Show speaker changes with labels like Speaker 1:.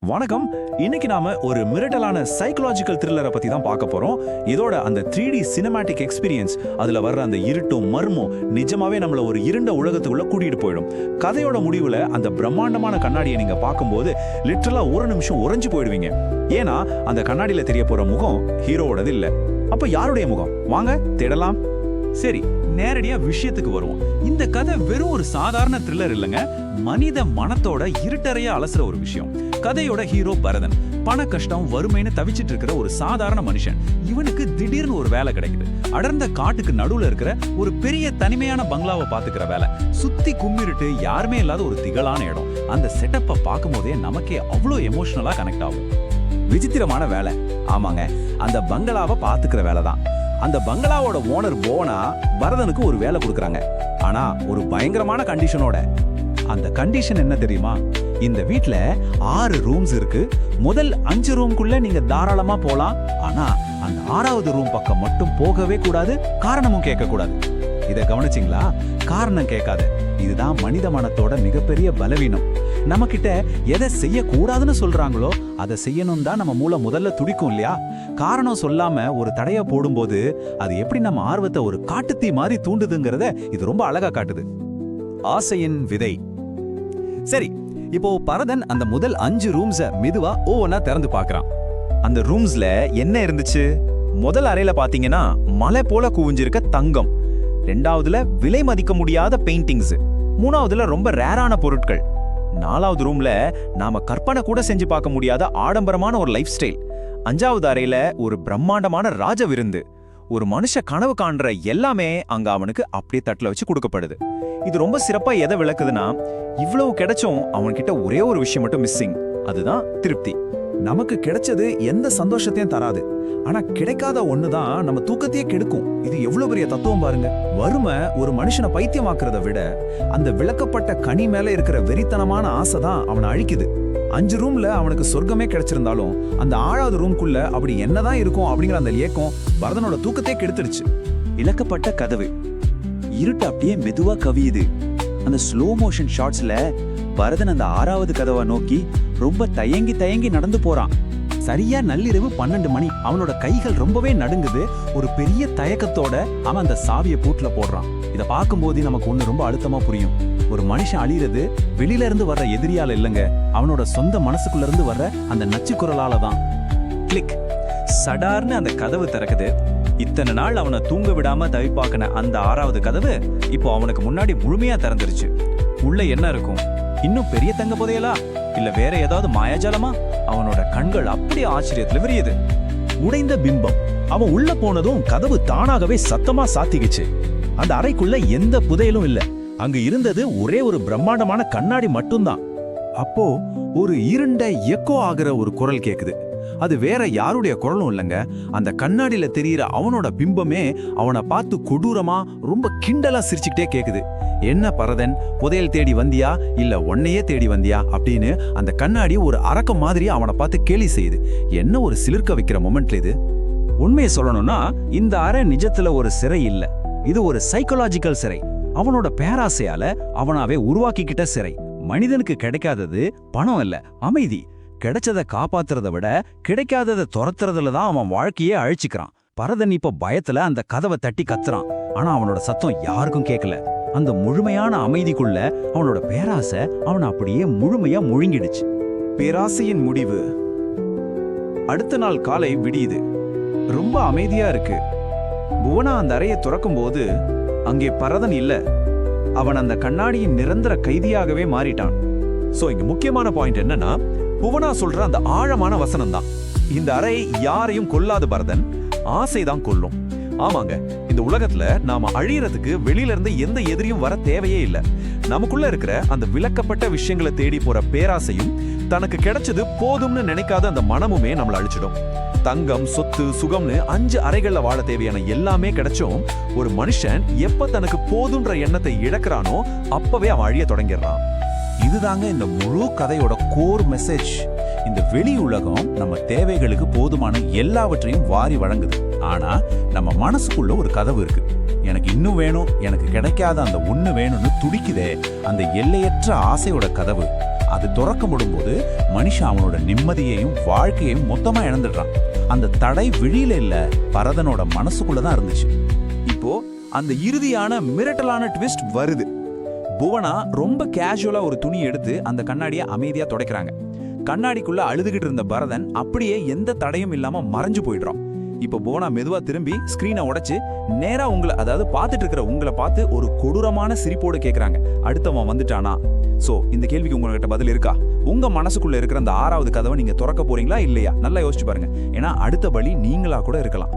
Speaker 1: வணக்கம். இன்னைக்கு நாம ஒரு மிரட்டலான சைக்கலாஜிக்கல் த்ரில்லரை பத்தி தான் பார்க்க போறோம். இதோட அந்த 3D சினிமேட்டிக் எக்ஸ்பீரியன்ஸ், அதுல வர்ற அந்த இருட்டும் மர்மம் நிஜமாவே நம்மள ஒரு இருண்ட உலகத்துக்குள்ள கூட்டிட்டு போயிடும். கதையோட முடிவுல அந்த பிரம்மாண்டமான கண்ணாடியை நீங்க பார்க்கும்போது லிட்டரலா ஒரு நிமிஷம் உறைஞ்சு போயிடுவீங்க. ஏன்னா அந்த கண்ணாடியில தெரிய போற முகம் ஹீரோவோடது இல்ல. அப்ப யாருடைய முகம்? வாங்க தேடலாம். சரி, நேரடியா விஷயத்துக்கு வருவோம். இந்த கதை வெறும் ஒரு சாதாரண த்ரில்லர் இல்லைங்க, மனித மனத்தோட இருட்டறைய அலசுற ஒரு விஷயம். கதையோட ஹீரோ பரதன் பண கஷ்டம் வறுமைன்னு தவிச்சிட்டு இருக்கிற ஒரு சாதாரண மனுஷன். இவனுக்கு திடீர்னு ஒரு வேலை கிடைக்குது. அடர்ந்த காட்டுக்கு நடுவுல இருக்கிற ஒரு பெரிய தனிமையான பங்களாவை பாத்துக்கிற வேலை. சுத்தி கும்மிருட்டு, யாருமே இல்லாத ஒரு திகழான இடம். அந்த செட்டப்பை பார்க்கும் போதே நமக்கே அவ்வளோ எமோஷனலா கனெக்ட் ஆகும். விசித்திரமான வேலை. ஆமாங்க, அந்த பங்களாவை பாத்துக்கிற வேலை தான். அந்த பங்களாவோட ஓனர் போனா பரதனுக்கு ஒரு வேலை கொடுக்குறாங்க. ஆனா ஒரு பயங்கரமான கண்டிஷனோட. அந்த கண்டிஷன் என்ன தெரியுமா? இந்த வீட்ல 6 ரூம்ஸ் இருக்கு. முதல் 5 ரூம்குள்ள நீங்க தாராளமா போலாம். ஆனா அந்த 6வது ரூம் பக்கம் மட்டும் போகவே கூடாது. காரணமும் கேட்க கூடாது. இத கவனிச்சிங்களா? காரணம் கேட்காத. இதுதான் மனித மனத்தோட மிகப்பெரிய பலவீனம். நம்ம கிட்ட எதை செய்யக்கூடாதுன்னு சொல்றாங்களோ அதை செய்யணும் தான் நம்ம மூளை முதல்ல துடிக்கும் இல்லையா? காரணம் சொல்லாம ஒரு தடைய போடும்போது அது எப்படி நம்ம ஆர்வத்தை ஒரு காட்டுத்தீ மாதிரி தூண்டுதுங்கிறத இது ரொம்ப அழகா காட்டுது. ஆசையின் விதை. சரி, இப்போ பரதன் அந்த முதல் 5 ரூம்ஸ மெதுவா ஒவ்வொன்னா திறந்து பார்க்கறான். அந்த ரூம்ஸ்ல என்ன இருந்துச்சு? முதல் அறையில பாத்தீங்கன்னா மலை போல குவிஞ்சிருக்க தங்கம். 2வதுல விலை மதிக்க முடியாத பெயிண்டிங்ஸ். 3வதுல ரொம்ப ரேரான பொருட்கள். 4வது ரூம்ல நாம கற்பனை கூட செஞ்சு பார்க்க முடியாத ஆடம்பரமான ஒரு லைஃப் ஸ்டைல். 5வது அறையில ஒரு பிரம்மாண்டமான ராஜ விருந்து. ஒரு மனுஷ கனவு காண்ற எல்லாமே அங்க அவனுக்கு அப்படியே தட்டுல வச்சு கொடுக்கப்படுது. இது ரொம்ப சிறப்பா எதை விளக்குதுன்னா, இவ்வளவு கிடைச்சும் அவன்கிட்ட ஒரே ஒரு விஷயம் மட்டும் மிஸ்ஸிங். அதுதான் திருப்தி. நமக்கு கிடைச்சது எந்த சந்தோஷத்தையும் தராது. ஆனா கிடைக்காத ஒண்ணுதான் நம்ம தூக்கத்தையே கெடுக்கும். இது எவ்வளவு பெரிய தத்துவம் பாருங்க. வறுமை ஒரு மனுஷனை பைத்தியமாக்குறத விட அந்த விளக்கப்பட்ட கனி மேல இருக்கிற வெறித்தனமான ஆசை தான் அவனை அழிக்குது. 5 ரூம்ல அவனுக்கு சொர்க்கமே கிடைச்சிருந்தாலும் அந்த 6வது ரூம்குள்ள அப்படி என்னதான் இருக்கும் அப்படிங்கிற அந்த ஏக்கம் பரதனோட தூக்கத்தையே கெடுத்துடுச்சு. இலக்கப்பட்ட கதவு. இருட்டு அப்படியே மெதுவா கவியுது. அந்த ஸ்லோ மோஷன் ஷாட்ஸ்ல பரதன் அந்த 6வது கதவை நோக்கி ரொம்ப தயங்கி நடந்து போறான். சரியா நள்ளிரவு 12 மணி. அவனோட கைகள் ரொம்பவே நடுங்குது. ஒரு பெரிய தயக்கத்தோட அவன் அந்த சாவியை பூட்டுல போடுறான். இத பார்க்கும்போது நமக்கு ஒண்ணு ரொம்ப அழுத்தமா புரியும். ஒரு மனுஷன் அழியிறது வெளியில இருந்து வர்ற எதிரியால இல்லைங்க, அவனோட சொந்த மனசுக்குள்ள இருந்து வர்ற அந்த நச்சு குரலால தான். கிளிக். சடார்னு அந்த கதவு திறக்குது. இத்தனை நாள் அவனை தூங்க விடாம தவிப்பாக்கின அந்த 6வது கதவு இப்போ அவனுக்கு முன்னாடி முழுமையா திறந்துருச்சு. உள்ள என்ன இருக்கும்? இன்னும் பெரிய தங்க புதையலா, இல்ல வேற ஏதாவது மாயாஜாலமா? அவனோட கண்கள் அப்படியே ஆச்சரியத்துல விரியுது. உடைந்த பிம்பம். அவன் உள்ள போனதும் கதவு தானாகவே சத்தமா சாத்திக்கிச்சு. அந்த அறைக்குள்ள எந்த புதையலும் இல்ல. அங்க இருந்தது ஒரே ஒரு பிரம்மாண்டமான கண்ணாடி மட்டும்தான். அப்போ ஒரு இருண்ட எக்கோ ஆகிற ஒரு குரல் கேக்குது. அது வேற யாருடைய குரலும் இல்லைங்க, அந்த கண்ணாடியில தெரியற அவனோட பிம்பமே அவனை பார்த்து கொடூரமா ரொம்ப கிண்டலா சிரிச்சுக்கிட்டே கேக்குது. என்ன பரதன், புதையல் தேடி வந்தியா இல்ல உன்னையே தேடி வந்தியா அப்படின்னு அந்த கண்ணாடி ஒரு அரக்கம் மாதிரி அவனை பார்த்து கேலி செய்யுது. என்ன ஒரு சிலிர்க்க வைக்கிற மொமெண்ட்ல இது. உண்மையை சொல்லணும்னா இந்த அறை நிஜத்துல ஒரு சிறை இல்ல, இது ஒரு சைக்கலாஜிக்கல் சிறை. அவனோட பேராசையால அவனாவே உருவாக்கிக்கிட்ட சிறை. மனிதனுக்கு கிடைக்காதது பணம் இல்ல, அமைதி. கிடைச்சதை காப்பாத்துறத விட கிடைக்காததை துரத்துறதுல தான் அவன் வாழ்க்கையே அழிச்சுக்கிறான். பரதன் இப்ப பயத்துல அந்த கதவை தட்டி கத்துறான். ஆனா அவனோட சத்தம் யாருக்கும் கேட்கல. அந்த முழுமையான அமைதிக்குள்ள அவனோட பேராசை அவனை அப்படியே முழுமையா முழுங்கிடுச்சு. பேராசையின் முடிவு. அடுத்த நாள் காலை விடியுது. ரொம்ப அமைதியா இருக்கு. புவனா அந்த அறையை துறக்கும் போது அங்கே பரதன் இல்ல. அவன் அந்த கண்ணாடியின் நிரந்தர கைதியாகவே மாறிட்டான். சோ இங்க முக்கியமான பாயிண்ட் என்னன்னா, புவனா சொல்ற அந்த ஆழமான வசனம் தான். இந்த அறை யாரையும் கொல்லாது பரதன், ஆசைதான் கொல்லும். ஆமாங்க, இந்த உலகத்துல நாம அழியறதுக்கு வெளியில இருந்து எந்த எதிரியும் வர தேவையே இல்ல. நமக்குள்ள இருக்கிற அந்த விலக்கப்பட்ட விஷயங்களை தேடி போற பேராசையும் தனக்கு கிடைச்சது போதும்னு நினைக்காத அந்த மனமுமே நம்மள அழிச்சிடும். தங்கம், சொத்து, சுகம்னு 5 அறைகள்ல வாழ தேவையான எல்லாமே கிடைச்சும் ஒரு மனுஷன் எப்ப தனக்கு போதுன்ற எண்ணத்தை இழக்கிறானோ அப்பவே அவன் அழிய தொடங்கிடுறான். இதுதாங்க இந்த முழு கதையோட கோர் மெசேஜ். இந்த வெளி உலகம் நம்ம தேவைகளுக்கு போதுமான எல்லாவற்றையும் வாரி வழங்குது. ஆனா நம்ம மனசுக்குள்ள ஒரு கதவு இருக்கு. எனக்கு இன்னும் வேணும், எனக்கு கிடைக்காத அந்த ஒண்ணு வேணும்னு துடிக்குதே, அந்த எல்லையற்ற ஆசையோட கதவு. அது திறக்கப்படும் போது மனுஷன் அவனோட நிம்மதியையும் வாழ்க்கையையும் மொத்தமா இழந்துடுறான். அந்த தடை விழியில இல்ல, பரதனோட மனசுக்குள்ளதான் இருந்துச்சு. இப்போ அந்த இறுதியான மிரட்டலான ட்விஸ்ட் வருது. புவனா ரொம்ப கேஷுவலா ஒரு துணி எடுத்து அந்த கண்ணாடியை அமைதியா துடைக்கிறாங்க. கண்ணாடிக்குள்ள அழுதுகிட்டு இருந்த பரதன் அப்படியே எந்த தடையும் இல்லாம மறைஞ்சு போயிடுறான். இப்போ புவனா மெதுவா திரும்பி ஸ்கிரீனை உடைச்சு நேரா உங்களை, அதாவது பார்த்துட்டு இருக்கிற உங்களை பார்த்து ஒரு கொடூரமான சிரிப்போடு கேட்கறாங்க, அடுத்தவன் வந்துட்டானா? சோ இந்த கேள்விக்கு உங்ககிட்ட பதில் இருக்கா? உங்க மனசுக்குள்ள இருக்கிற அந்த 6வது கதவை நீங்க திறக்க போறீங்களா இல்லையா? நல்லா யோசிச்சு பாருங்க. ஏன்னா அடுத்த பலி நீங்களா கூட இருக்கலாம்.